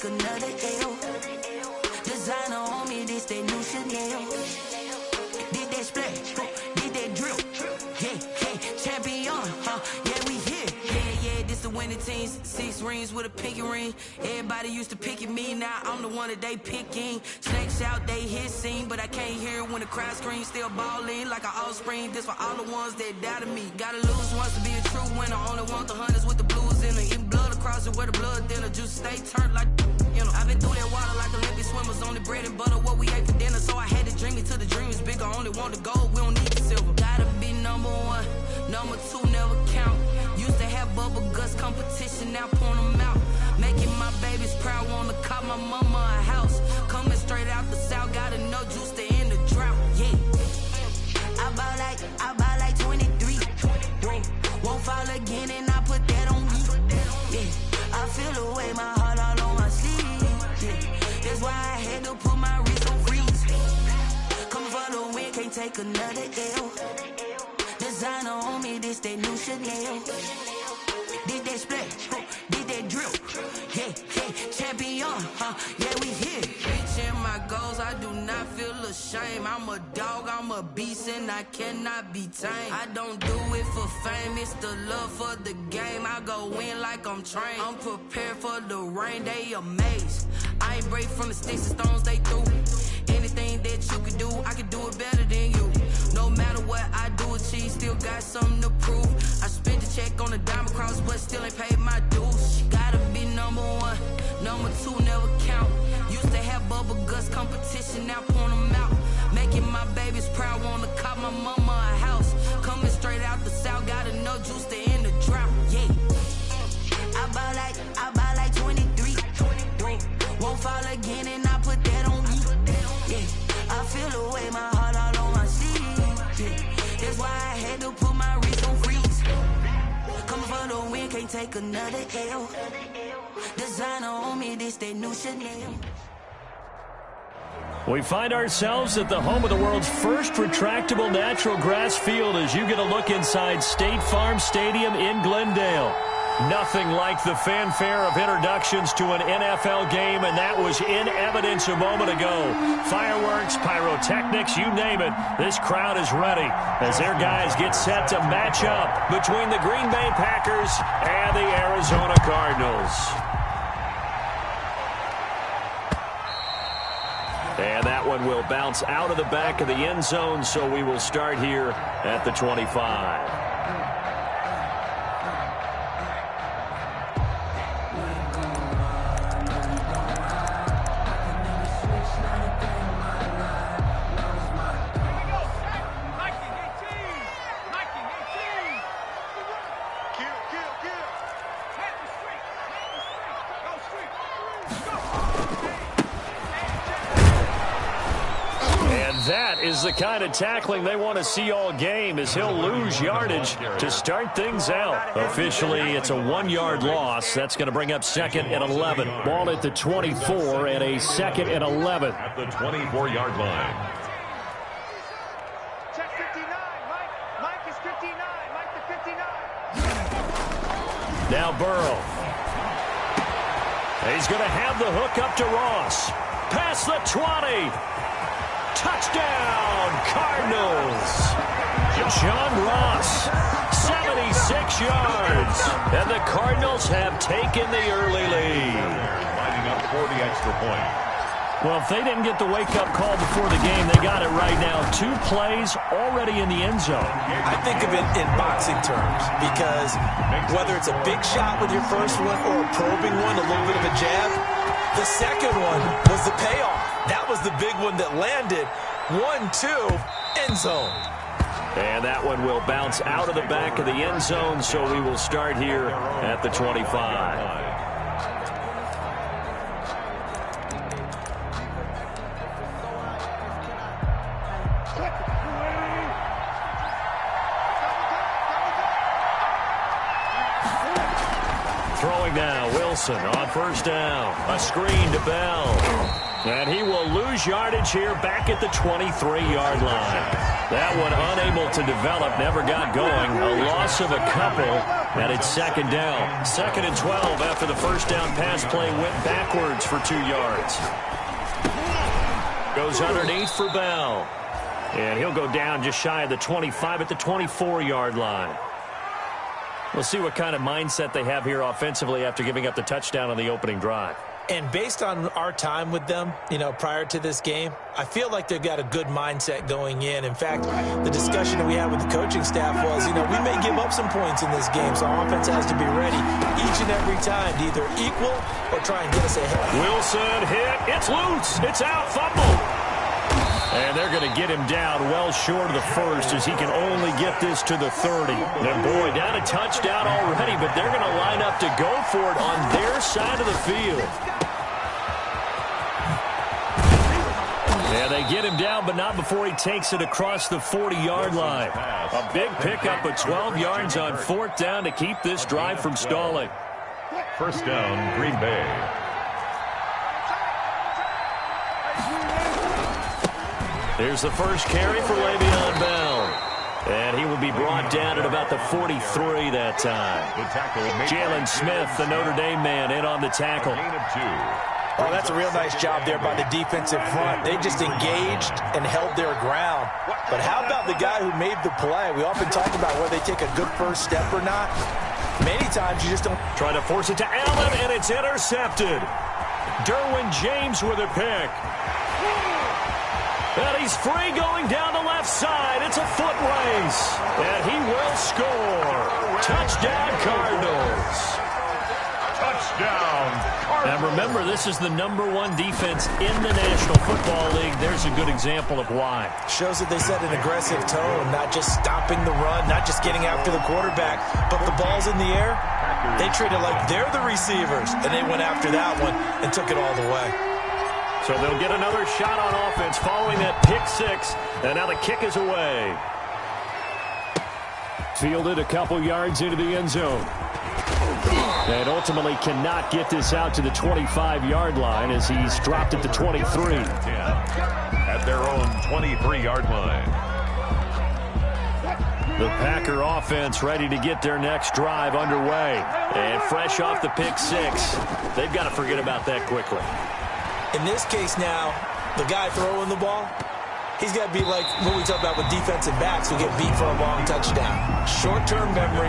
Another L. Designer on me, this that new Chanel. Did that splash, did that drill. Yeah, champion, yeah, we here. Yeah, this the winning teams. 6 rings with a pinky ring. Everybody used to pick at me, now I'm the one that they picking. Snakes out, they hit scene, but I can't hear it when the crowd screams. Still ballin' like an offspring. This for all the ones that doubted me. Gotta lose once to be a true winner. Only want the hunters with the blues in it. Eating blood across it where the blood dinner. Juice stay turned like, you know. I've been through that water like Olympic swimmers. Only bread and butter, what we ate for dinner. So I had to dream it till the dream is bigger. Only want the gold, we don't need the silver. Gotta be number 1, number 2 never count. Used to have bubble guts competition, now point them out. Making my babies proud, wanna cop my mama a house. Coming straight out the south, gotta know juice to end the drought. Yeah, I buy like 23. Whoa, won't fall again and I put that on me. Yeah, I feel the way, my heart all on my sleeve. Yeah, that's why I had to put my wrist on freeze. Coming for the win, can't take another L. Designer on me, this that new Chanel. Did that splash, did that drill. Yeah, champion, yeah, we here. Reaching my goals, I do not feel ashamed. I'm a dog, I'm a beast, and I cannot be tamed. I don't do it for fame, it's the love for the game. I go in like I'm trained. I'm prepared for the rain, they amazed. I ain't break from the sticks and stones they threw. Anything that you can do, I can do it better than you. No matter what I do, achieve, still got something to prove. I spent the check on the diamond cross, but still ain't paid my dues. Gotta be number 1, number 2 never count. Used to have bubble guts competition, now point them out. Making my babies proud, wanna cop my mama a house. Coming straight out the south, gotta know juice to end the drought. Yeah, I buy like 23. Won't fall again and I put that on me. Yeah, I feel the way, my heart all on my sleeve. Yeah, that's why I had to put my wrist on freeze. Coming for the win, can't take another L. Designer on me, this that new Chanel. We find ourselves at the home of the world's first retractable natural grass field as you get a look inside State Farm Stadium in Glendale. Nothing like the fanfare of introductions to an NFL game, and that was in evidence a moment ago. Fireworks, pyrotechnics, you name it. This crowd is ready as their guys get set to match up between the Green Bay Packers and the Arizona Cardinals. And that one will bounce out of the back of the end zone, so we will start here at the 25. That is the kind of tackling they want to see all game, as he'll lose yardage to start things out. Officially, it's a 1-yard loss. That's going to bring up 2nd and 11. Ball at the 24 and a 2nd and 11. At the 24-yard line. Check 59. Mike is 59. Mike the 59. Now Burrow. He's going to have the hook up to Ross. Past the 20. Touchdown, Cardinals. John Ross, 76 yards. And the Cardinals have taken the early lead. Lining up for the extra point. Well, if they didn't get the wake-up call before the game, they got it right now. 2 plays already in the end zone. I think of it in boxing terms, because whether it's a big shot with your first one or a probing one, a little bit of a jab, the second one was the payoff. That was the big one that landed. 1-2, end zone. And that one will bounce out of the back of the end zone, so we will start here at the 25. Throwing now, Wilson on first down. A screen to Bell. And he will lose yardage here back at the 23-yard line. That one unable to develop, never got going. A loss of a couple. And it's second down. 2nd and 12 after the first down pass play went backwards for 2 yards. Goes underneath for Bell. And he'll go down just shy of the 25 at the 24-yard line. We'll see what kind of mindset they have here offensively after giving up the touchdown on the opening drive. And based on our time with them, prior to this game, I feel like they've got a good mindset going in. In fact, the discussion that we had with the coaching staff was, we may give up some points in this game, so our offense has to be ready each and every time to either equal or try and get us ahead. Wilson hit. It's loose. It's out. Fumble. And they're going to get him down well short of the first as he can only get this to the 30. And boy, down a touchdown already, but they're going to line up to go for it on their side of the field. And they get him down, but not before he takes it across the 40-yard line. A big pickup of 12 yards on 4th down to keep this drive from stalling. First down, Green Bay. Here's the first carry for Le'Veon Bell. And he will be brought down at about the 43 that time. Jalen Smith, the Notre Dame man, in on the tackle. Oh, that's a real nice job there by the defensive front. They just engaged and held their ground. But how about the guy who made the play? We often talk about whether they take a good first step or not. Many times you just don't. Try to force it to Allen, and it's intercepted. Derwin James with a pick. And he's free going down the left side. It's a foot race. And he will score. Touchdown, Cardinals. Touchdown, Cardinals. And remember, this is the #1 defense in the National Football League. There's a good example of why. Shows that they set an aggressive tone, not just stopping the run, not just getting after the quarterback, but the ball's in the air. They treat it like they're the receivers, and they went after that one and took it all the way. So they'll get another shot on offense following that pick six. And now the kick is away. Fielded a couple yards into the end zone. And ultimately cannot get this out to the 25-yard line as he's dropped at the 23. At their own 23-yard line. The Packer offense ready to get their next drive underway. And fresh off the pick six, they've got to forget about that quickly. In this case now, the guy throwing the ball, he's got to be like what we talk about with defensive backs who get beat for a long touchdown. Short-term memory,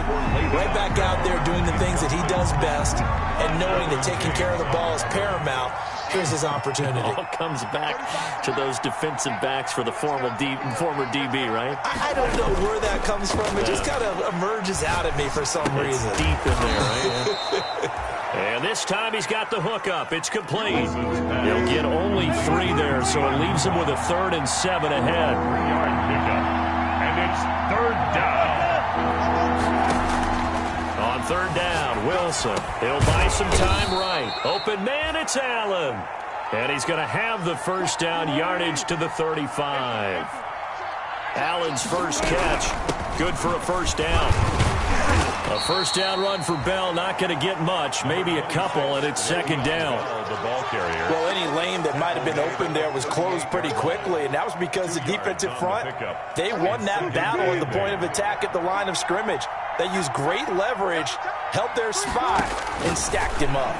right back out there doing the things that he does best, and knowing that taking care of the ball is paramount. Here's his opportunity. All comes back to those defensive backs for the former DB, right? I don't know where that comes from. It just kind of emerges out at me for some reason. It's deep in there, right? And this time he's got the hook up. It's complete. He'll get only 3 there, so it leaves him with a 3rd and 7 ahead. 3-yard pickup. And it's 3rd down. On 3rd down, Wilson. He'll buy some time right. Open man, it's Allen. And he's going to have the first down yardage to the 35. Allen's first catch, good for a first down. A first down run for Bell, not going to get much, maybe a couple, and it's 2nd down. The ball carrier. Well, any lane that might have been open there was closed pretty quickly, and that was because the defensive front, they won that battle at the point of attack at the line of scrimmage. They used great leverage, held their spot, and stacked him up.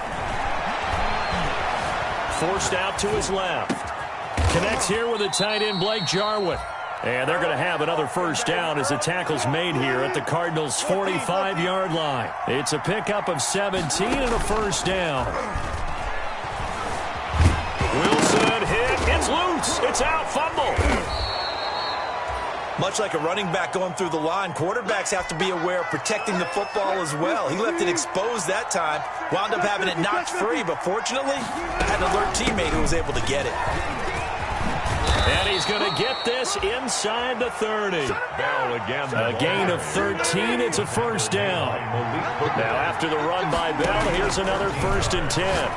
Forced out to his left. Connects here with a tight end, Blake Jarwin. And they're going to have another first down as the tackle's made here at the Cardinals' 45-yard line. It's a pickup of 17 and a first down. Wilson hit. It's loose. It's out. Fumble. Much like a running back going through the line, quarterbacks have to be aware of protecting the football as well. He left it exposed that time, wound up having it knocked free, but fortunately, had an alert teammate who was able to get it. And he's going to get this inside the 30. Bell again. A gain of 13. It's a first down. Now after the run by Bell, here's another 1st and 10.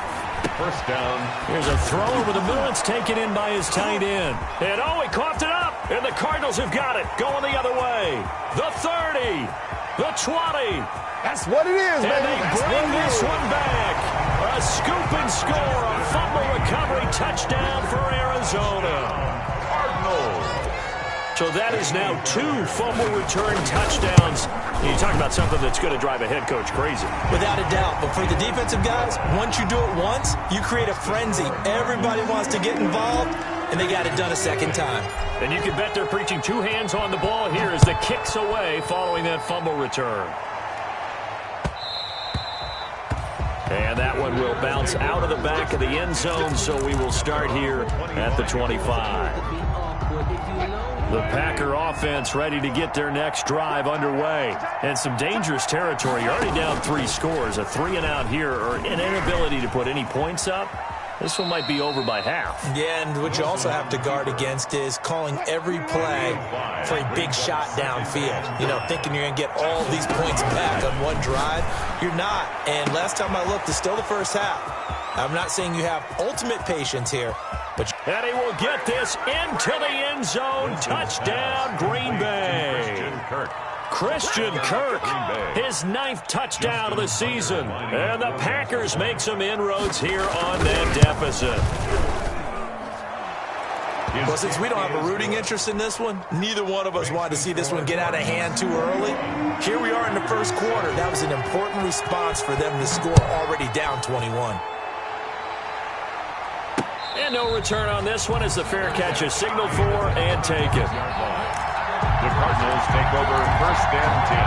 First down. Here's a throw over the middle. It's taken in by his tight end. And he coughed it up. And the Cardinals have got it. Going the other way. The 30. The 20. That's what it is, and baby. they bring this one back. A scoop and score. A fumble recovery touchdown for Arizona. Cardinals. So that is now 2 fumble return touchdowns. You talk about something that's going to drive a head coach crazy. Without a doubt. But for the defensive guys, once you do it once, you create a frenzy. Everybody wants to get involved, and they got it done a second time. And you can bet they're preaching 2 hands on the ball here as the kick's away following that fumble return. And that one will bounce out of the back of the end zone, so we will start here at the 25. The Packer offense ready to get their next drive underway. And some dangerous territory. You're already down 3 scores. A 3-and-out here, or an inability to put any points up. This one might be over by half. Yeah, and what you also have to guard against is calling every play for a big shot downfield. You know, thinking you're going to get all these points back on one drive. You're not. And last time I looked, it's still the first half. I'm not saying you have ultimate patience here, but... And he will get this into the end zone. Touchdown, Green Bay. Christian Kirk, his 9th touchdown of the season. And the Packers make some inroads here on that deficit. Well, since we don't have a rooting interest in this one, neither one of us wanted to see this one get out of hand too early. Here we are in the first quarter. That was an important response for them to score already down 21. And no return on this one as the fair catch is signaled for and taken. The Cardinals take over 1st and 10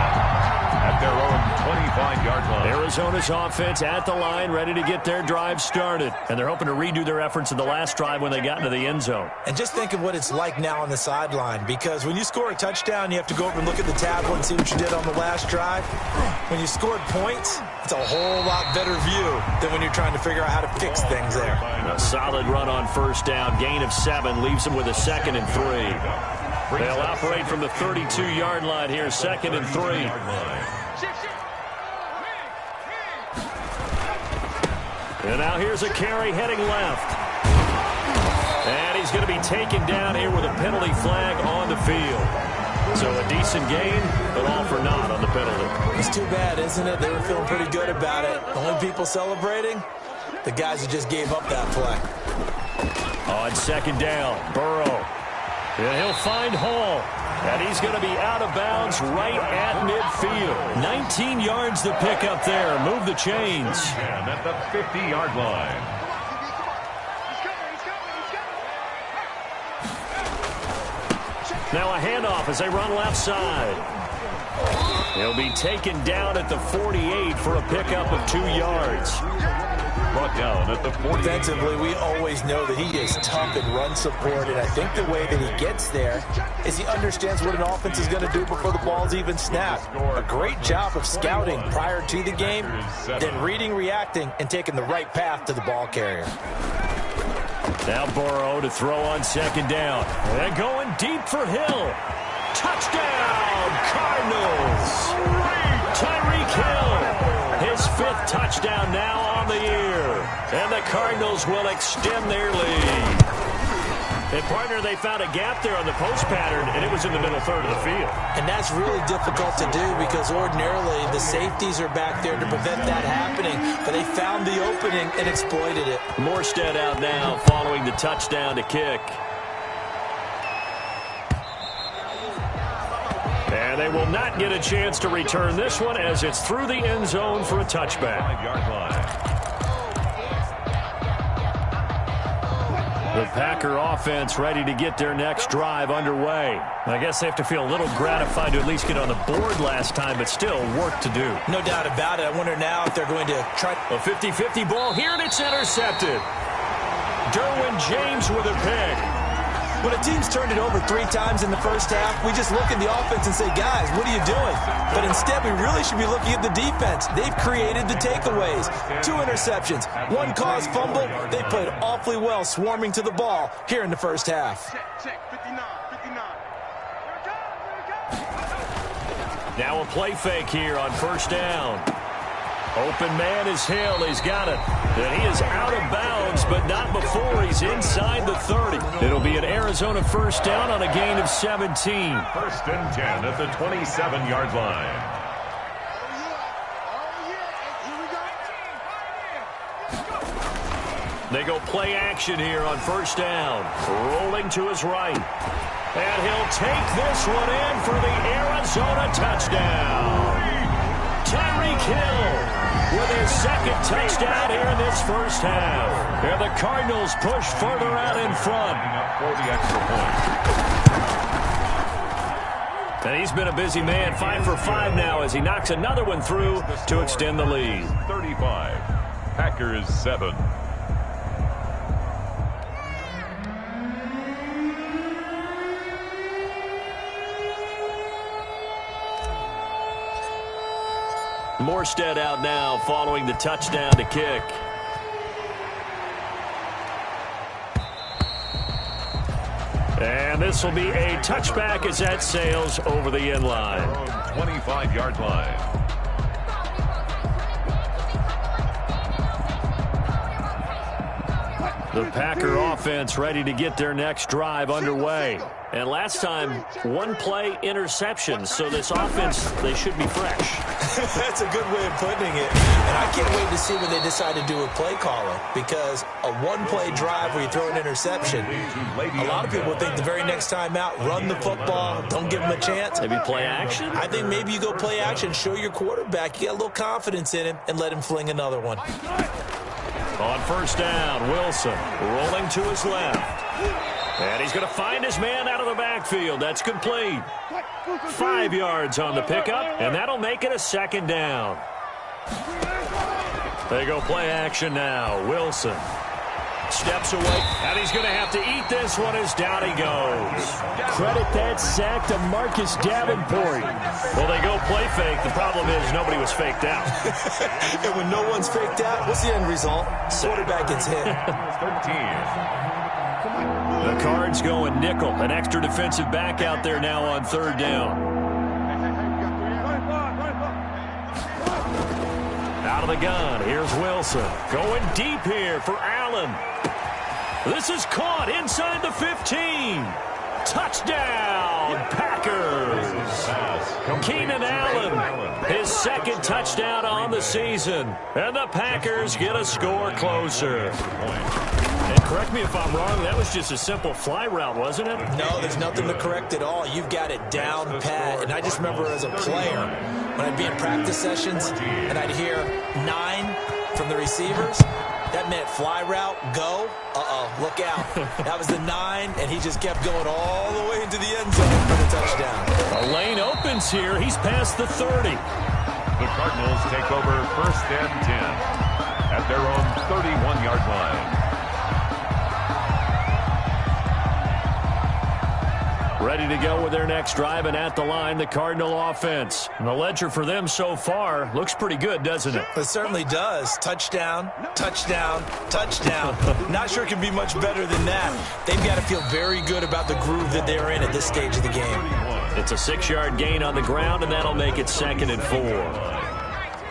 at their own 25-yard line. Arizona's offense at the line, ready to get their drive started. And they're hoping to redo their efforts in the last drive when they got into the end zone. And just think of what it's like now on the sideline, because when you score a touchdown, you have to go over and look at the tablet and see what you did on the last drive. When you scored points, it's a whole lot better view than when you're trying to figure out how to fix things there. A solid run on 1st down, gain of 7, leaves them with a 2nd and 3. They'll operate from the 32-yard line here, 2nd and 3. And now here's a carry heading left. And he's going to be taken down here with a penalty flag on the field. So a decent gain, but all for naught on the penalty. It's too bad, isn't it? They were feeling pretty good about it. The only people celebrating, the guys who just gave up that play. On 2nd down, Burrow. And he'll find Hall. And he's going to be out of bounds right at midfield. 19 yards to pick up there. Move the chains. And at the 50-yard line. Now a handoff as they run left side. He'll be taken down at the 48 for a pickup of 2 yards. Brought down at the 48. Defensively, we always know that he is tough in run support, and I think the way that he gets there is he understands what an offense is going to do before the ball's even snapped. A great job of scouting prior to the game, then reading, reacting, and taking the right path to the ball carrier. Now Burrow to throw on 2nd down. And going deep for Hill. Touchdown, Cardinals. Tyreek Hill, his 5th touchdown now on the year. And the Cardinals will extend their lead. And, partner, they found a gap there on the post pattern, and it was in the middle third of the field. And that's really difficult to do because ordinarily the safeties are back there to prevent that happening. But they found the opening and exploited it. Morstead out now following the touchdown to kick. And they will not get a chance to return this one as it's through the end zone for a touchback. 5-yard line. The Packer offense ready to get their next drive underway. I guess they have to feel a little gratified to at least get on the board last time, but still work to do. No doubt about it. I wonder now if they're going to try. A 50-50 ball here, and it's intercepted. Derwin James with a pick. When a team's turned it over 3 times in the first half, we just look at the offense and say, guys, what are you doing? But instead, we really should be looking at the defense. They've created the takeaways. 2 interceptions, 1 caused fumble. They played awfully well swarming to the ball here in the first half. Now a play fake here on 1st down. Open man is Hill. He's got it. And he is out of bounds, but not before he's inside the 30. It'll be an Arizona 1st down on a gain of 17. 1st and 10 at the 27-yard line. They go play action here on 1st down. Rolling to his right. And he'll take this one in for the Arizona touchdown. Tyreek Hill with his second touchdown here in this first half. And the Cardinals push further out in front. For the extra point. And he's been a busy man, 5 for 5 now as he knocks another one through to extend the lead. 35. Packers 7. Morstead out now following the touchdown to kick. And this will be a touchback as that sails over the end line. 25-yard line. The Packer offense ready to get their next drive underway. And last time, one-play interception. So this offense, they should be fresh. That's a good way of putting it. And I can't wait to see when they decide to do a play calling. Because a one-play drive where you throw an interception, a lot of people think the very next time out, run the football, don't give them a chance. Maybe play action? I think maybe you go play action, show your quarterback you got a little confidence in him, and let him fling another one. On first down, Wilson rolling to his left. And he's going to find his man out of the backfield. That's complete. 5 yards on the pickup, and that'll make it a second down. They go play action now. Wilson steps away, and he's going to have to eat this one as down he goes. Credit that sack to Marcus Davenport. Well, they go play fake. The problem is nobody was faked out. And when no one's faked out, what's the end result? Quarterback gets hit. 13. The Cards going nickel. An extra defensive back out there now on third down. Out of the gun. Here's Wilson. Going deep here for Allen. This is caught inside the 15. Touchdown, Packers. Keenan Allen, his second touchdown on the season. And the Packers get a score closer. And correct me if I'm wrong, that was just a simple fly route, wasn't it? No, there's nothing to correct at all. You've got it down pat. And I just remember as a player, when I'd be in practice sessions and I'd hear 9 from the receivers, that meant fly route, go. Look out. That was the 9, and he just kept going all the way into the end zone for the touchdown. A lane opens here. He's past the 30. The Cardinals take over first and 10 at their own 31-yard line. Ready to go with their next drive, and at the line, the Cardinal offense. And the ledger for them so far looks pretty good, doesn't it? It certainly does. Touchdown, touchdown, touchdown. Not sure it can be much better than that. They've got to feel very good about the groove that they're in at this stage of the game. It's a 6-yard gain on the ground, and that'll make it 2nd and 4.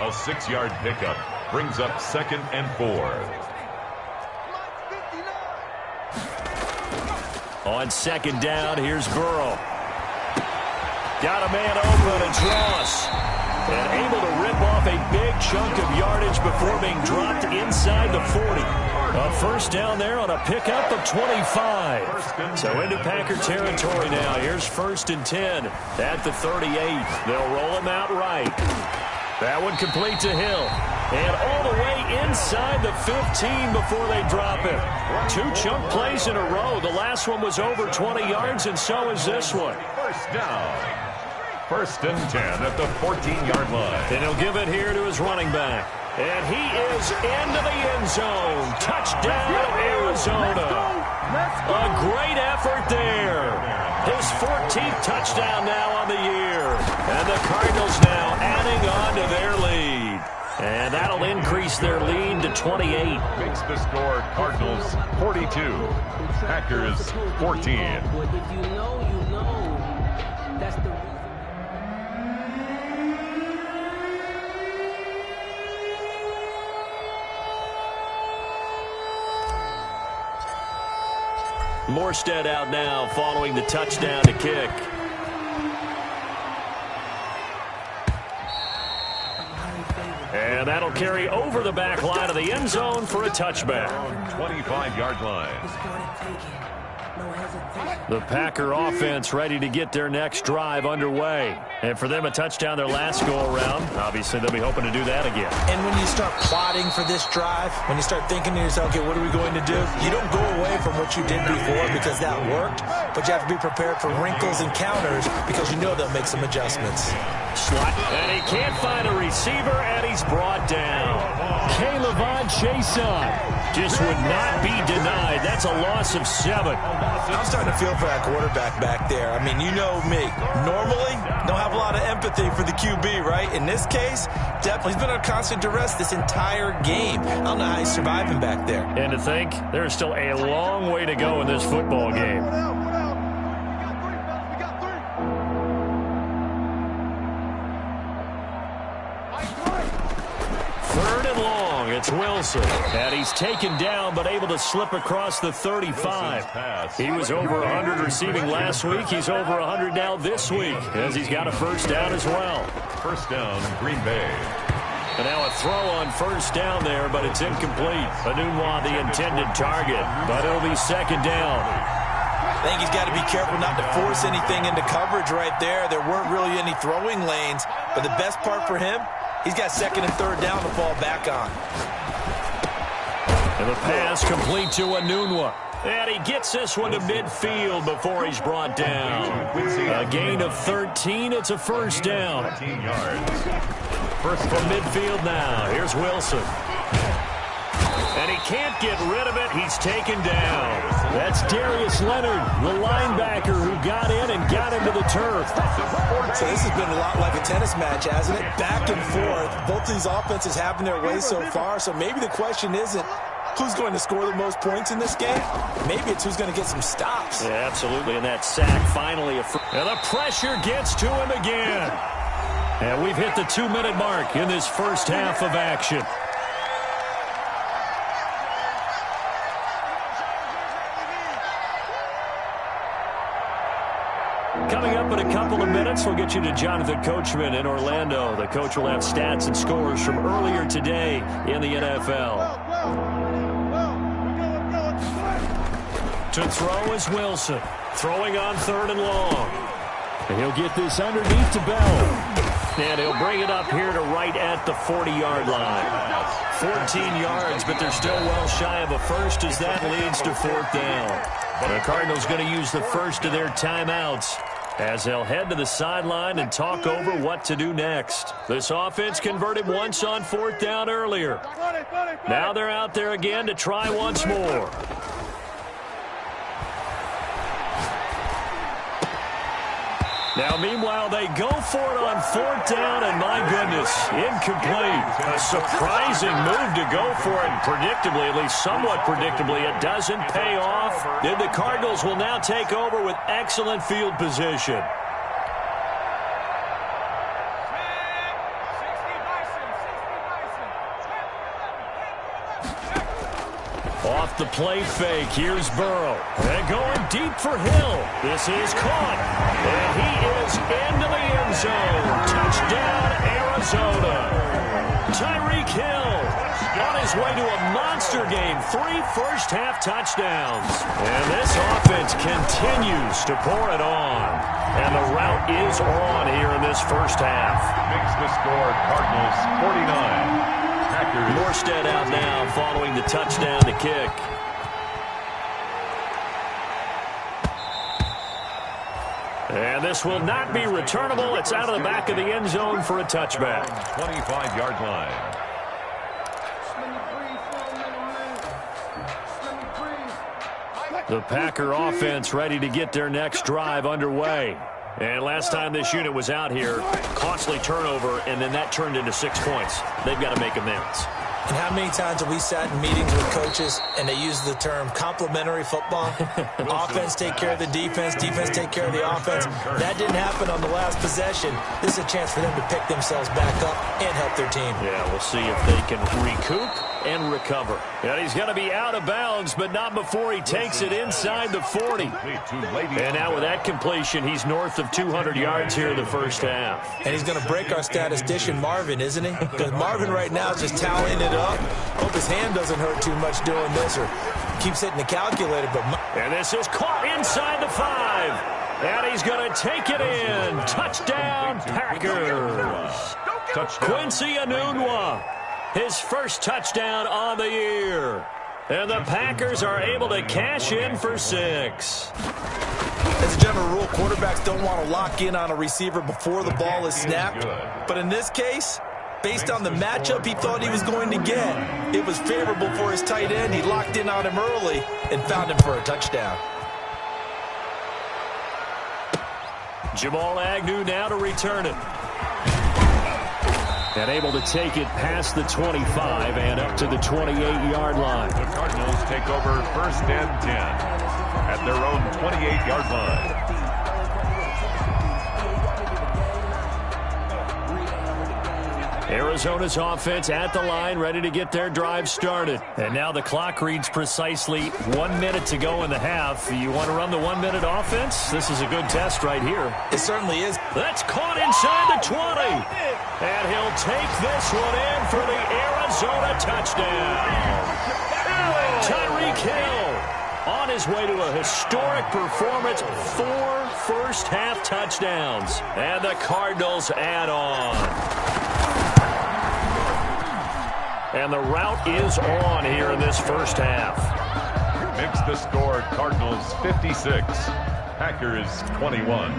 A 6-yard pickup brings up 2nd and 4. On second down, here's Burrow. Got a man open and draws. And able to rip off a big chunk of yardage before being dropped inside the 40. A first down there on a pickup of 25. So into Packer territory now. Here's 1st and 10 at the 38. They'll roll him out right. That one complete to Hill. And all the way inside the 15 before they drop it. 2 chunk plays in a row. The last one was over 20 yards, and so is this one. First down. 1st and 10 at the 14-yard line. And he'll give it here to his running back. And he is into the end zone. Touchdown, Arizona. A great effort there. His 14th touchdown now on the year. And the Cardinals now adding on to their lead. And that'll increase their lead to 28. Makes the score Cardinals 42. Packers 14. If you know, you know. That's the reason. Morstead out now following the touchdown to kick. And that'll carry over the back line of the end zone for a touchback. 25-yard line. The Packer offense ready to get their next drive underway. And for them, a touchdown their last go-around. Obviously, they'll be hoping to do that again. And when you start plotting for this drive, when you start thinking to yourself, okay, what are we going to do? You don't go away from what you did before because that worked, but you have to be prepared for wrinkles and counters because you know they'll make some adjustments. Slot, and he can't find a receiver, and he's brought down. K'Lavon Chaisson just would not be denied. That's a loss of 7. I'm starting to feel for that quarterback back there. I mean, you know me. Normally, don't have a lot of empathy for the QB, right? In this case, definitely he's been under constant duress this entire game. I don't know how he's surviving back there. And to think, there's still a long way to go in this football game. Third and long, it's Wilson. And he's taken down, but able to slip across the 35. He was over 100 receiving last week. He's over 100 now this week, as he's got a first down as well. First down, Green Bay. And now a throw on first down there, but it's incomplete. Anunwa, the intended target, but it'll be second down. I think he's got to be careful not to force anything into coverage right there. There weren't really any throwing lanes, but the best part for him, he's got second and third down to fall back on. And the pass complete to Anunwa. And he gets this one to midfield before he's brought down. A gain of 13. It's a first down. 13 yards. First from midfield now. Here's Wilson. And he can't get rid of it. He's taken down. That's Darius Leonard, the linebacker who got in and got into the turf. So this has been a lot like a tennis match, hasn't it? Back and forth. Both of these offenses having their way so far. So maybe the question isn't who's going to score the most points in this game. Maybe it's who's going to get some stops. Yeah, absolutely. And that sack finally. And the pressure gets to him again. And we've hit the 2-minute mark in this first half of action. Coming up in a couple of minutes, we'll get you to Jonathan Coachman in Orlando. The coach will have stats and scores from earlier today in the NFL. To throw is Wilson. Throwing on third and long. And he'll get this underneath to Bell. And he'll bring it up here to right at the 40-yard line. 14 yards, but they're still well shy of a first as that leads to fourth down. The Cardinals going to use the first of their timeouts as they'll head to the sideline and talk over what to do next. This offense converted once on fourth down earlier. Now they're out there again to try once more. Now, meanwhile, they go for it on fourth down, and my goodness, incomplete. A surprising move to go for it, predictably, at least somewhat predictably. It doesn't pay off. Then the Cardinals will now take over with excellent field position. Off the play fake, here's Burrow. And going deep for Hill. This is caught. And he is into the end zone. Touchdown, Arizona. Tyreek Hill on his way to a monster game. 3 first-half touchdowns. And this offense continues to pour it on. And the route is on here in this first half. Makes the score Cardinals 49. Morstead out now following the touchdown to kick. And this will not be returnable. It's out of the back of the end zone for a touchback. 25-yard line. The Packer offense ready to get their next drive underway. And last time this unit was out here, costly turnover, and then that turned into 6 points. They've got to make amends. And how many times have we sat in meetings with coaches and they use the term complementary football? Offense take care of the defense, defense take care of the offense. That didn't happen on the last possession. This is a chance for them to pick themselves back up and help their team. Yeah, we'll see if they can recoup and recover. And he's going to be out of bounds, but not before he takes it inside the 40. And now with that completion, he's north of 200 yards here in the first half. And he's going to break our statistician, Marvin, isn't he? Because Marvin right now is just toweling it up. Hope his hand doesn't hurt too much doing this or keeps hitting the calculator, but... And this is caught inside the 5. And he's going to take it in. Touchdown, Packers. Touchdown. Quincy Enunwa, his first touchdown on the year. And the Packers are able to cash in for 6. As a general rule, quarterbacks don't want to lock in on a receiver before the ball is snapped. But in this case, based on the matchup he thought he was going to get, it was favorable for his tight end. He locked in on him early and found him for a touchdown. Jamal Agnew now to return it. And able to take it past the 25 and up to the 28-yard line. The Cardinals take over 1st and 10 at their own 28-yard line. Arizona's offense at the line, ready to get their drive started. And now the clock reads precisely 1 minute to go in the half. You want to run the 1 minute offense? This is a good test right here. It certainly is. That's caught inside the 20. And he'll take this one in for the Arizona touchdown. Tyreek Hill on his way to a historic performance. 4 first-half touchdowns. And the Cardinals add on. And the route is on here in this first half. Makes the score Cardinals 56, Packers 21.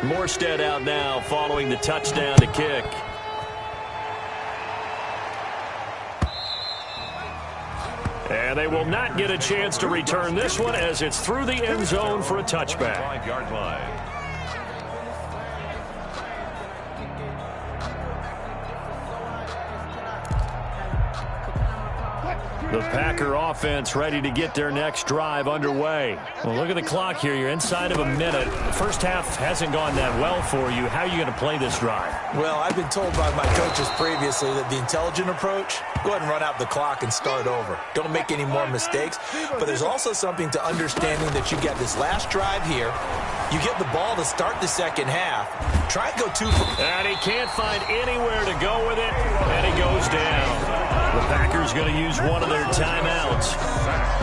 Morstead out now following the touchdown to kick. And they will not get a chance to return this one as it's through the end zone for a touchback. 5-yard line. The Packer offense ready to get their next drive underway. Well, look at the clock here. You're inside of a minute. The first half hasn't gone that well for you. How are you going to play this drive? Well, I've been told by my coaches previously that the intelligent approach, go ahead and run out the clock and start over. Don't make any more mistakes. But there's also something to understanding that you get this last drive here. You get the ball to start the second half. Try and go 2 for... And he can't find anywhere to go with it. And he goes down. The Packers going to use one of their timeouts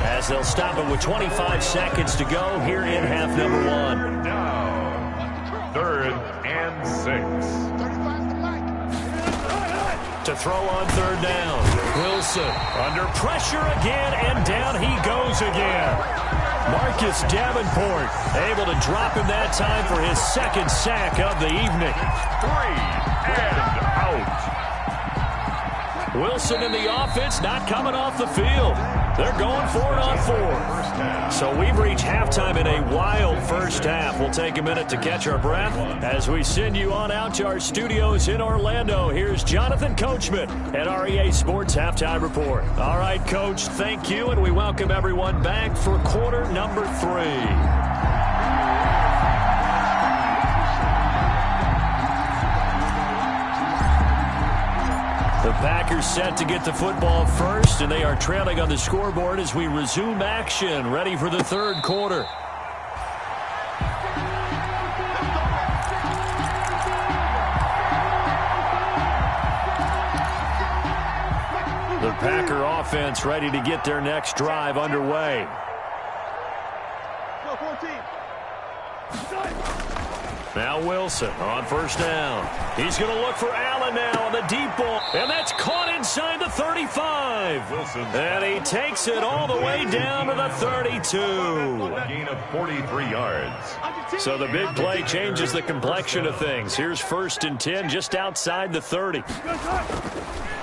as they'll stop it with 25 seconds to go here in half number 1. Now, 3rd and 6. To throw on 3rd down. Wilson under pressure again, and down he goes again. Marcus Davenport able to drop him that time for his 2nd sack of the evening. 3 and out. Wilson in the offense not coming off the field. They're going for it on 4. So we've reached halftime in a wild first half. We'll take a minute to catch our breath as we send you on out to our studios in Orlando. Here's Jonathan Coachman at REA Sports Halftime Report. All right, Coach, thank you, and we welcome everyone back for quarter number 3. The Packers set to get the football first, and they are trailing on the scoreboard as we resume action, ready for the 3rd quarter. The Packer offense ready to get their next drive underway. Now Wilson on 1st down. He's going to look for Allen now on the deep ball. And that's caught inside the 35. Wilson. And he takes it all the way down to the 32. A gain of 43 yards. So the big play changes the complexion of things. Here's 1st and 10 just outside the 30.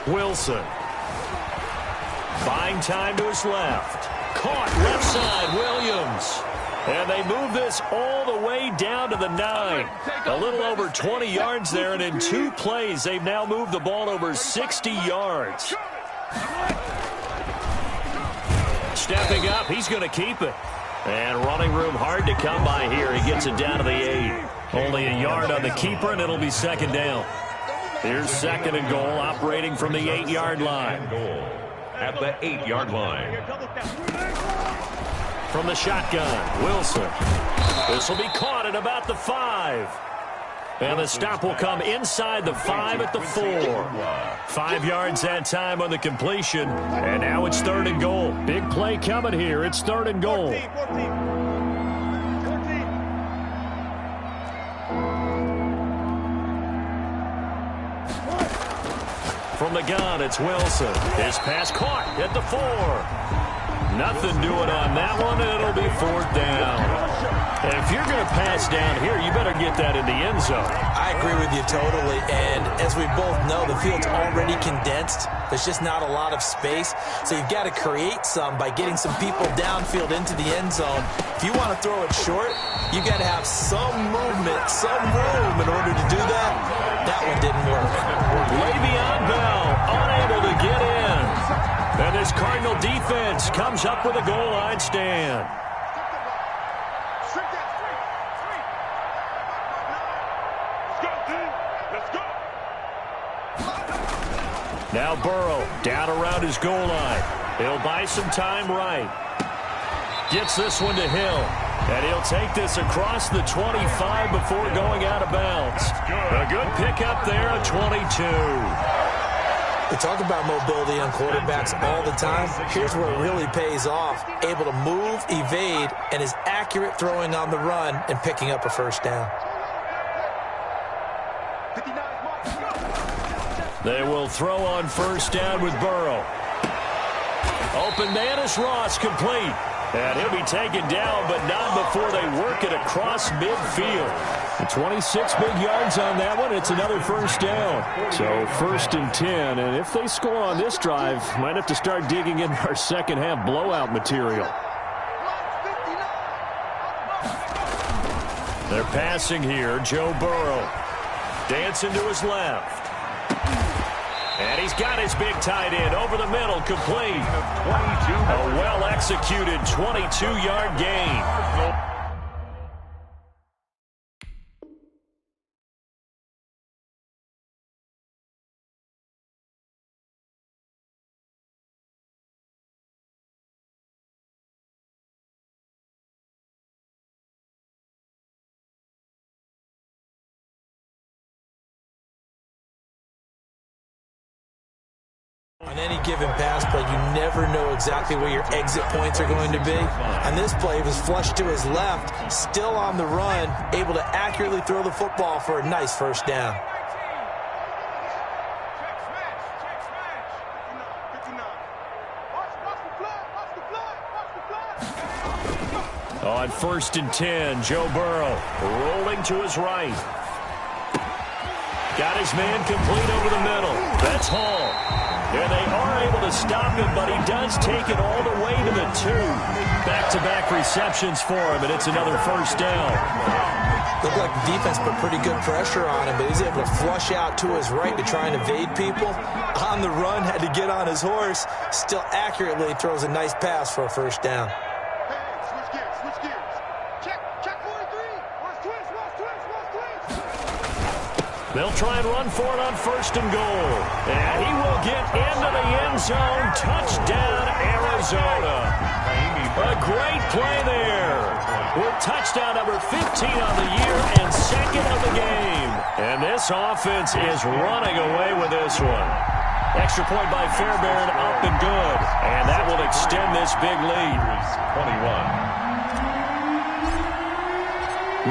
Wilson. Buying time to his left. Caught left side, Williams. And they move this all the way down to the 9. A little over 20 yards there, and in 2 plays, they've now moved the ball over 60 yards. Stepping up, he's going to keep it. And running room hard to come by here. He gets it down to the 8. Only a yard on the keeper, and it'll be 2nd down. Here's 2nd and goal, operating from the 8-yard line. Goal at the 8-yard line. From the shotgun, Wilson. This will be caught at about the 5. And the stop will come inside the 5 at the 4. 5 yards that time on the completion. And now it's 3rd and goal. Big play coming here. It's 3rd and goal. 14. From the gun, it's Wilson. His pass caught at the 4. Nothing doing on that one, and it'll be 4th down. And if you're going to pass down here, you better get that in the end zone. I agree with you totally, and as we both know, the field's already condensed. There's just not a lot of space, so you've got to create some by getting some people downfield into the end zone. If you want to throw it short, you've got to have some movement, some room in order to do that. That one didn't work. Le'Veon Bell unable to get in. And this Cardinal defense comes up with a goal line stand. Now Burrow down around his goal line. He'll buy some time right. Gets this one to Hill. And he'll take this across the 25 before going out of bounds. A good pickup there at 22. We talk about mobility on quarterbacks all the time. Here's where it really pays off. Able to move, evade, and is accurate throwing on the run and picking up a 1st down. They will throw on 1st down with Burrow. Open man is Ross, complete. And he'll be taken down, but not before they work it across midfield. 26 big yards on that one. It's another 1st down. So 1st and 10. And if they score on this drive, might have to start digging in our second half blowout material. They're passing here. Joe Burrow dancing to his left. And he's got his big tight end over the middle, complete. A well-executed 22-yard gain. On any given pass play, you never know exactly where your exit points are going to be. And this play was flushed to his left, still on the run, able to accurately throw the football for a nice 1st down. On 1st and 10, Joe Burrow rolling to his right. Got his man complete over the middle. That's Hall. And they are able to stop him, but he does take it all the way to the 2. Back-to-back receptions for him, and it's another 1st down. Looked like the defense put pretty good pressure on him, but he's able to flush out to his right to try and evade people. On the run, had to get on his horse. Still accurately throws a nice pass for a 1st down. They'll try and run for it on 1st and goal. And he will get into the end zone. Touchdown, Arizona. A great play there. With touchdown number 15 on the year and 2nd of the game. And this offense is running away with this one. Extra point by Fairbairn, up and good. And that will extend this big lead.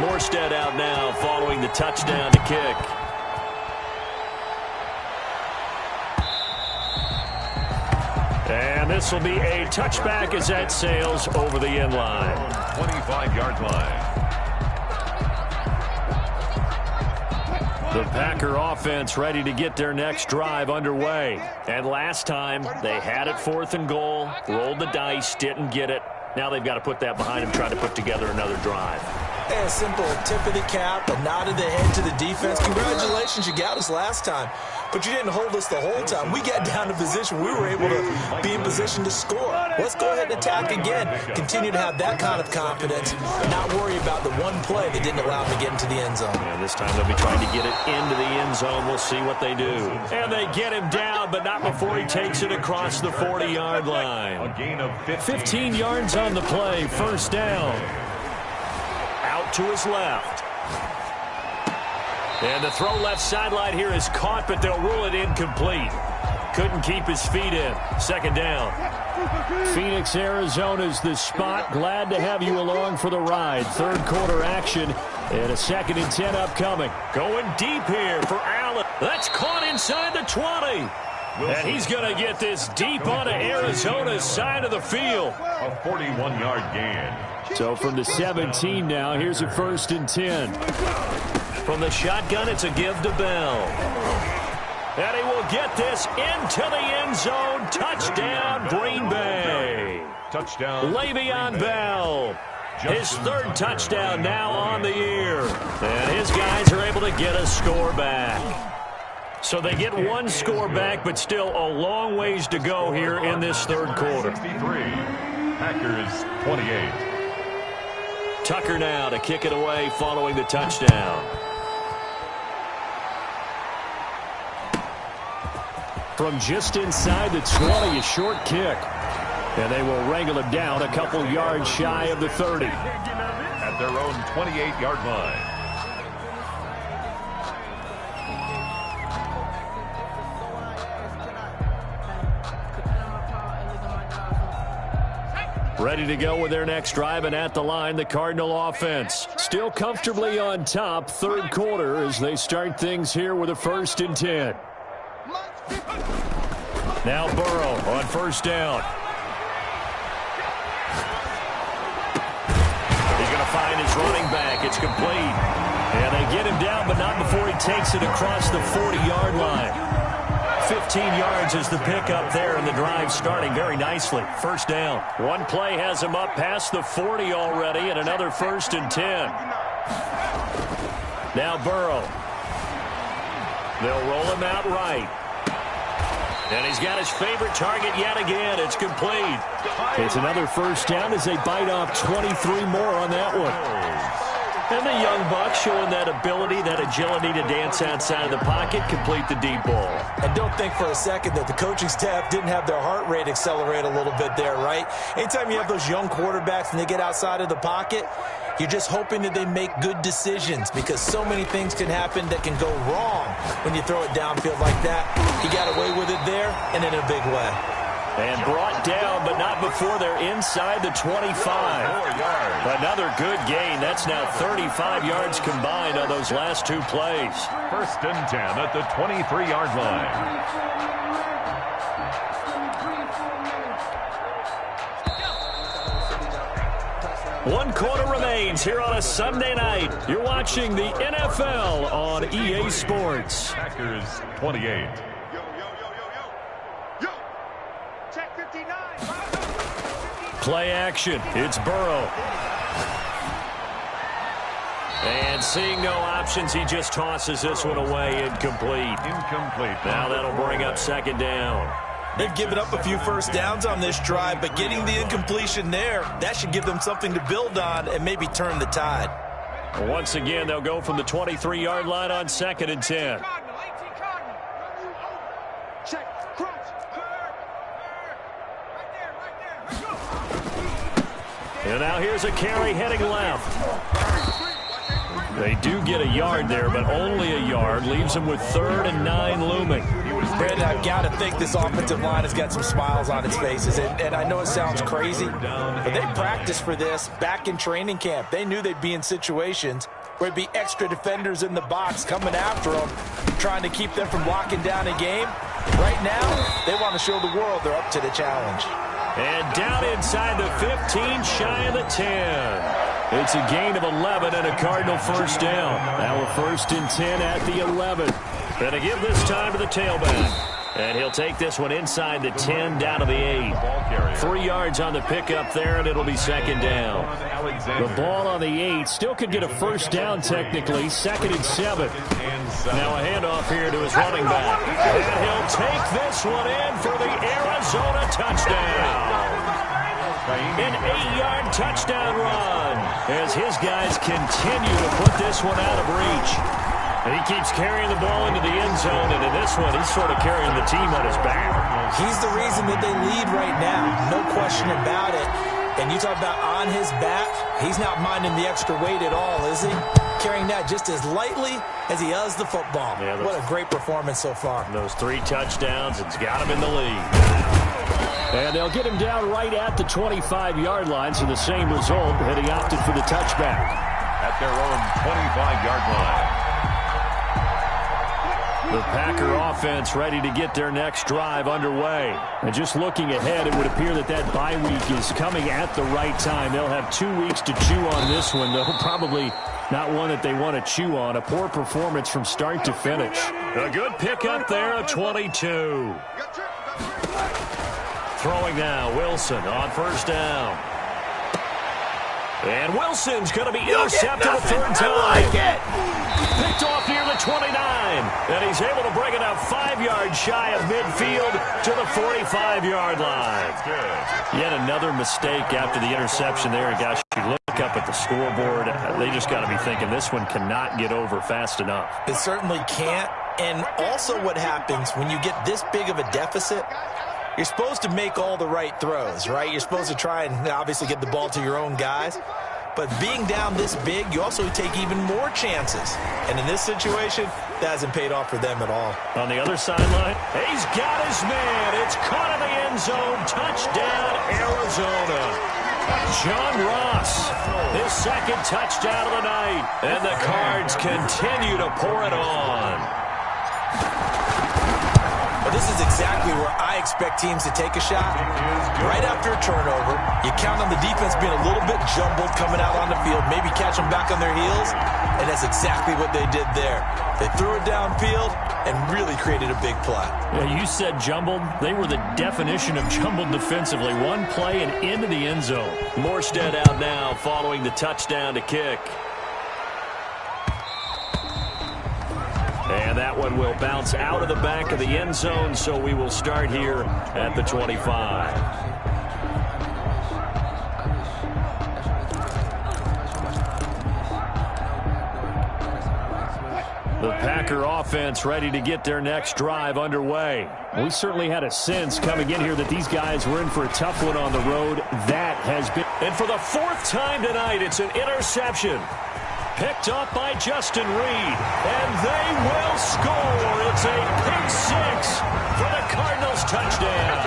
21. Morstead out now following the touchdown to kick. And this will be a touchback as that sails over the end line. 25-yard line. The Packer offense ready to get their next drive underway. And last time, they had it 4th and goal, rolled the dice, didn't get it. Now they've got to put that behind them, try to put together another drive. And a simple tip of the cap, a nod of the head to the defense. Congratulations, you got us last time. But you didn't hold us the whole time. We got down to position. We were able to be in position to score. Let's go ahead and attack again. Continue to have that kind of confidence. Not worry about the one play that didn't allow them to get into the end zone. And this time they'll be trying to get it into the end zone. We'll see what they do. And they get him down, but not before he takes it across the 40-yard line. A gain of 15 yards on the play. 1st down. Out to his left. And the throw left sideline here is caught, but they'll rule it incomplete. Couldn't keep his feet in. Second down. Phoenix, Arizona's the spot. Glad to have you along for the ride. Third quarter action and a 2nd and 10 upcoming. Going deep here for Allen. That's caught inside the 20. And he's going to get this deep onto Arizona's side of the field. A 41-yard gain. So from the 17 now, here's a 1st and 10. From the shotgun, it's a give to Bell. And he will get this into the end zone. Touchdown, Green Bay. Touchdown, Le'Veon Bell. His 3rd touchdown now on the year. And his guys are able to get a score back. So they get 1 score back, but still a long ways to go here in this 3rd quarter. 63. Packers 28. Tucker now to kick it away following the touchdown. From just inside the 20, a short kick. And they will wrangle him down a couple yards shy of the 30. At their own 28-yard line. Ready to go with their next drive, and at the line, the Cardinal offense. Still comfortably on top, 3rd quarter as they start things here with a 1st and 10. Now Burrow on 1st down. He's going to find his running back. It's complete. And they get him down, but not before he takes it across the 40-yard line. 15 yards is the pickup there, and the drive starting very nicely. 1st down. One play has him up past the 40 already, and another 1st and 10. Now Burrow. They'll roll him out right. And he's got his favorite target yet again. It's complete. It's another 1st down as they bite off 23 more on that one. And the young buck showing that ability, that agility to dance outside of the pocket, complete the deep ball. And don't think for a second that the coaching staff didn't have their heart rate accelerate a little bit there, right? Anytime you have those young quarterbacks and they get outside of the pocket, you're just hoping that they make good decisions because so many things can happen that can go wrong when you throw it downfield like that. He got away with it there and in a big way. And brought down, but not before they're inside the 25. Another good gain. That's now 35 yards combined on those last 2 plays. 1st and 10 at the 23-yard line. One quarter remains here on a Sunday night. You're watching the NFL on EA Sports. Packers 28. Play action. It's Burrow. And seeing no options, he just tosses this one away. Incomplete. Now that'll bring up 2nd down. They've given up a few 1st downs on this drive, but getting the incompletion there, that should give them something to build on and maybe turn the tide. Once again, they'll go from the 23-yard line on 2nd and 10. And now here's a carry heading left. They do get a yard there, but only a yard. Leaves them with 3rd and 9 looming. Brandon, I've got to think this offensive line has got some smiles on its faces. And I know it sounds crazy, but they practiced for this back in training camp. They knew they'd be in situations where it'd be extra defenders in the box coming after them, trying to keep them from locking down a game. Right now, they want to show the world they're up to the challenge. And down inside the 15, shy of the 10. It's a gain of 11 and a Cardinal 1st down. Now a 1st and 10 at the 11. And to give this time to the tailback. And he'll take this one inside the 10 down to the 8. 3 yards on the pickup there, and it'll be 2nd down. The ball on the 8 still could get a 1st down technically. 2nd and 7. Now a handoff here to his running back. And he'll take this one in for the Arizona touchdown. An 8-yard touchdown run as his guys continue to put this one out of reach. And he keeps carrying the ball into the end zone, and in this one, he's sort of carrying the team on his back. He's the reason that they lead right now, no question about it. And you talk about on his back, he's not minding the extra weight at all, is he? Carrying that just as lightly as he does the football. Yeah, what a great performance so far. Those 3 touchdowns, it's got him in the lead. And they'll get him down right at the 25-yard line, so the same result, and he opted for the touchback. At their own 25-yard line. The Packer offense ready to get their next drive underway. And just looking ahead, it would appear that bye week is coming at the right time. They'll have 2 weeks to chew on this one, though probably not one that they want to chew on. A poor performance from start to finish. A good pickup there at 22. Throwing now, Wilson on first down. And Wilson's going to be intercepted a third time. Picked off near the 29. And he's able to bring it up 5 yards shy of midfield to the 45-yard line. Yet another mistake after the interception there. And gosh, you look up at the scoreboard, they just got to be thinking this one cannot get over fast enough. It certainly can't. And also what happens when you get this big of a deficit, you're supposed to make all the right throws, right? You're supposed to try and obviously get the ball to your own guys. But being down this big, you also take even more chances. And in this situation, that hasn't paid off for them at all. On the other sideline, he's got his man. It's caught in the end zone. Touchdown, Arizona. John Ross, his second touchdown of the night. And the Cards continue to pour it on. This is exactly where I expect teams to take a shot. Right after a turnover, you count on the defense being a little bit jumbled coming out on the field, maybe catch them back on their heels, and that's exactly what they did there. They threw it downfield and really created a big play. Yeah, you said jumbled. They were the definition of jumbled defensively. One play and into the end zone. Morstead out now following the touchdown to kick. And that one will bounce out of the back of the end zone, so we will start here at the 25. The Packer offense ready to get their next drive underway. We certainly had a sense coming in here that these guys were in for a tough one on the road. That has been... And for the 4th time tonight, it's an interception. Picked up by Justin Reed, and they will score. It's a pick 6 for the Cardinals touchdown.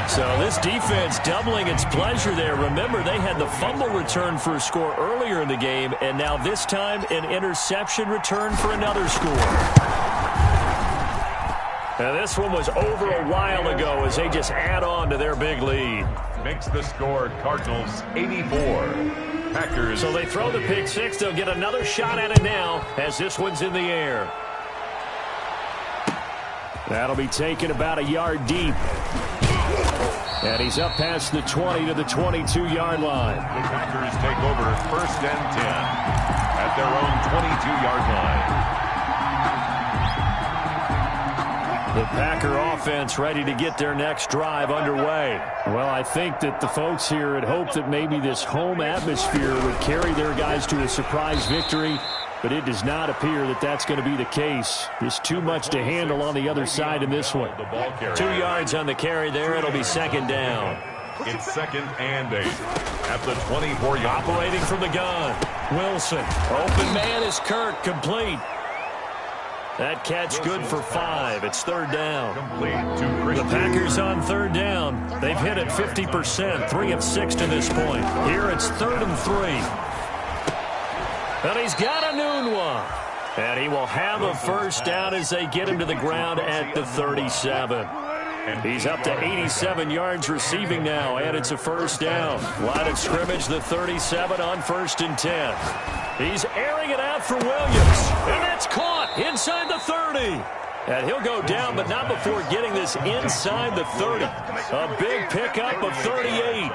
So this defense doubling its pleasure there. Remember, they had the fumble return for a score earlier in the game, and now this time an interception return for another score. Now this one was over a while ago as they just add on to their big lead. Makes the score Cardinals 84. Packers. So they throw the pick 6. They'll get another shot at it now as this one's in the air. That'll be taken about a yard deep. And he's up past the 20 to the 22-yard line. The Packers take over 1st and 10 at their own 22-yard line. The Packer offense ready to get their next drive underway. Well, I think that the folks here had hoped that maybe this home atmosphere would carry their guys to a surprise victory, but it does not appear that that's going to be the case. There's too much to handle on the other side in this one. 2 yards on the carry there. It'll be 2nd down. It's 2nd and 8 at the 24-yard line. Operating from the gun. Wilson. Open man is Kirk. Complete. That catch good for 5. It's 3rd down. The Packers on 3rd down. They've hit it 50%, 3 of 6 to this point. Here it's 3rd and 3. And he's got a noon one. And he will have a first down as they get him to the ground at the 37. He's up to 87 yards receiving now, and it's a first down. Line of scrimmage, the 37 on 1st and 10. He's airing it out for Williams, and that's caught inside the 30. And he'll go down, but not before getting this inside the 30. A big pickup of 38.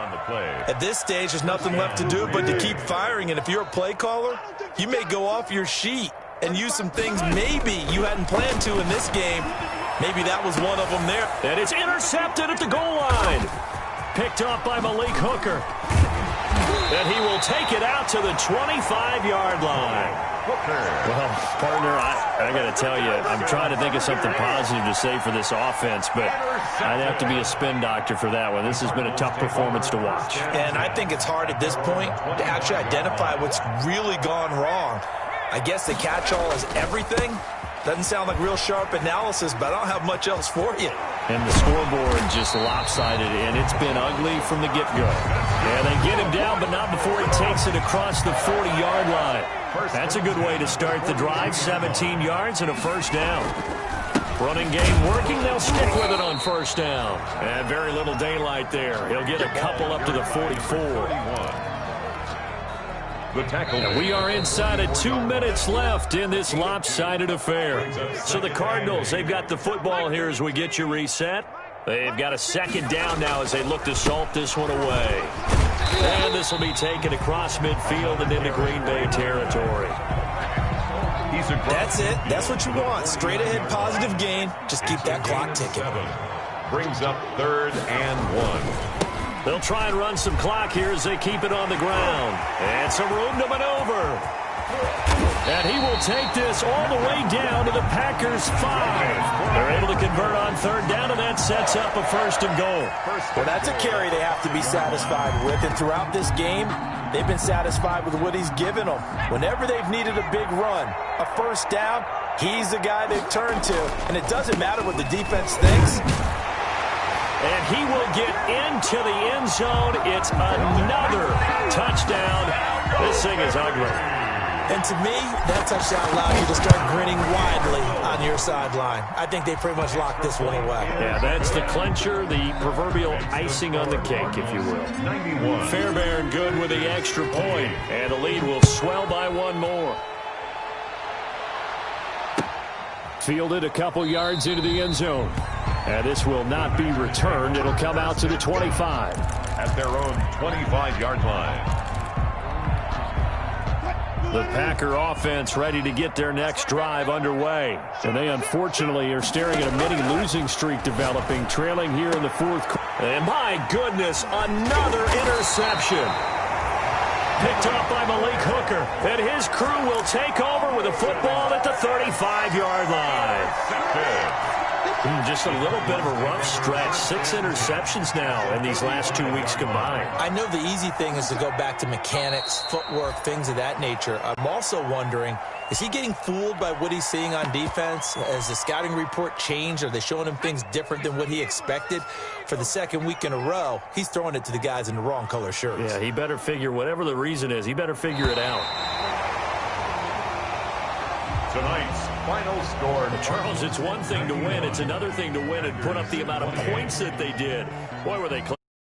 At this stage, there's nothing left to do but to keep firing, and if you're a play caller, you may go off your sheet and use some things maybe you hadn't planned to in this game. Maybe that was one of them there. And it's intercepted at the goal line. Picked off by Malik Hooker. And he will take it out to the 25-yard line. Well, partner, I got to tell you, I'm trying to think of something positive to say for this offense, but I'd have to be a spin doctor for that one. This has been a tough performance to watch. And I think it's hard at this point to actually identify what's really gone wrong. I guess the catch-all is everything. Doesn't sound like real sharp analysis, but I don't have much else for you. And the scoreboard just lopsided, and it's been ugly from the get-go. Yeah, they get him down, but not before he takes it across the 40-yard line. That's a good way to start the drive. 17 yards and a first down. Running game working. They'll stick with it on first down. And very little daylight there. He'll get a couple up to the 44. The tackle. And we are inside of 2 minutes left in this lopsided affair. So the Cardinals, they've got the football here as we get you reset. They've got a second down now as they look to salt this one away. And this will be taken across midfield and into Green Bay territory. That's it. That's what you want. Straight ahead positive gain. Just keep that clock ticking. Brings up 3rd and 1. They'll try and run some clock here as they keep it on the ground. And some room to maneuver. And he will take this all the way down to the Packers' 5. They're able to convert on 3rd down, and that sets up a 1st and goal. Well, that's a carry they have to be satisfied with. And throughout this game, they've been satisfied with what he's given them. Whenever they've needed a big run, a 1st down, he's the guy they've turned to. And it doesn't matter what the defense thinks. And he will get into the end zone. It's another touchdown. This thing is ugly. And to me, that touchdown allowed you to start grinning widely on your sideline. I think they pretty much locked this one away. Yeah, that's the clincher, the proverbial icing on the cake, if you will. 91. Fairbairn good with the extra point, and the lead will swell by one more. Fielded a couple yards into the end zone. And this will not be returned. It'll come out to the 25. At their own 25-yard line. The Packer offense ready to get their next drive underway. And they unfortunately are staring at a mini losing streak developing, trailing here in the 4th quarter. And my goodness, another interception. Picked off by Malik Hooker. And his crew will take over with a football at the 35-yard line. Just a little bit of a rough stretch. 6 interceptions now in these last 2 weeks combined. I know the easy thing is to go back to mechanics, footwork, things of that nature. I'm also wondering, is he getting fooled by what he's seeing on defense? Has the scouting report changed? Are they showing him things different than what he expected? For the 2nd week in a row, he's throwing it to the guys in the wrong color shirts. Yeah, he better figure, whatever the reason is, he better figure it out. Tonight's final score. Charles, it's one thing to win. It's another thing to win and put up the amount of points that they did. Boy, were they close.